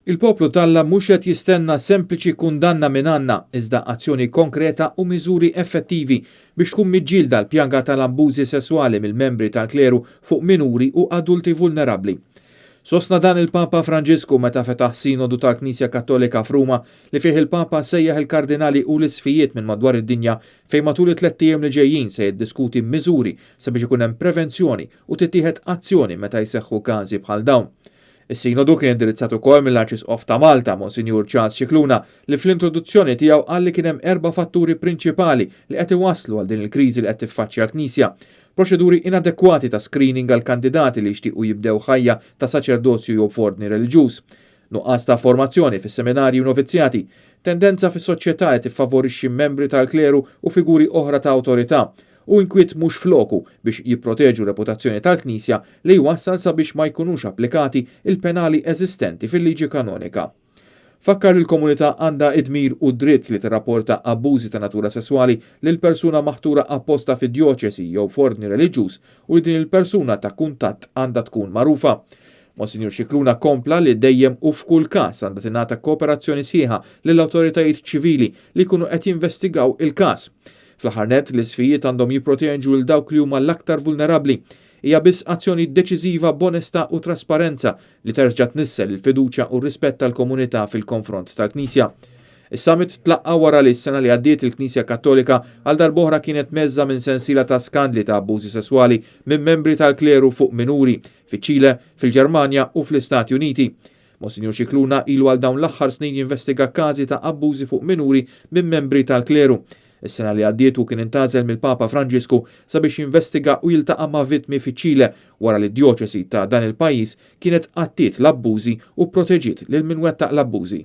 Il-poplu Talla mhux qed jistenna sempliċi kundanna minn għandna, iżda azzjoni konkreta u miżuri effettivi biex tkun miġġielda l-pjaga tal-abbużi sesswali mill-membri tal-kleru fuq minuri u adulti vulnerabbli. Sostna dan il-Papa Franġisku meta fetaħ sinodu tal-Knisja Kattolika f'Ruma li fih il-Papa sejjaħ il-kardinali u l-isfijiet minn madwar id-dinja fejn matul it-tliet ijiem li ġejjin se jiddiskuti miżuri sabiex ikun hemm prevenzjoni u tittieħed azzjoni meta jseħħu każi bħal dawn. Is-sinodu kien indirizzat ukoll mill-Arċisqof ta' Malta, Monsinjur Charles Scicluna, li fl-introduzzjoni tiegħu qal li kien hemm 4 fatturi prinċipali li qed iwasslu għal din il-kriżi li qed tiffaċċja l-Knisja. Proċeduri inadekwati ta' screening għal kandidati li jixtiequ jibdew ħajja ta' saċerdozju jew fordni reliġjuż. Nuqqas ta' formazzjoni fis-seminarji u novizzjati, tendenza fis-soċjetà li tiffavorixxi membri tal-kleru u figuri oħra ta' awtorità, u inkwiet mhux floku biex jipproteġu reputazzjoni tal-Knisja li jwassal sabiex ma jkunux applikati il-penali eżistenti fil-liġi kanonika. Fakkar il-komunità għandha id-dmir u dritt li tirrapporta abbużi ta' natura sesswali lil persuna maħtura apposta fid-djoċesi jew fordni reliġjuż u li din il-persuna ta' kuntatt għandha tkun magħrufa. Monsinjur Scicluna kompla li dejjem u f'kull każ għandha tingħata kooperazzjoni sieħa lill-awtoritajiet ċivili li jkunu qed jinvestigaw il-każ. Fl-aħħar nett l-isfijiet għandhom jipproteġu l dawk li huma l-aktar vulnerabbli. Hija biss azzjoni deċiżiva b'onestà u trasparenza li terġa' tnissel il-fiduċja u r-rispett tal-komunità fil-konfront tal-Knisja. Is-summit tlaqqa wara li s-sena li għaddiet il-Knisja Kattolika għal darb'oħra kienet meżza minn sensiela ta' skandli ta' abbużi sesswali minn membri tal-kleru fuq minuri fiċ-Ċile, fil-Ġermanja u fl-Istati Uniti. Monsinjur Scicluna ilu għal dawn l-aħħar snin jinvestiga każi ta' abbużi fuq minuri minn membri tal-kleru. Is-sena li għaddietu kien intażel mill-Papa Franġisku sabiex jinvestiga u jiltaqa' ma' vittmi fiċ-Ċile wara li d-djoċesi ta' dan il-pajjiż kienet qattiet l-abbużi u proteġiet lil min wettaq l-abbużi.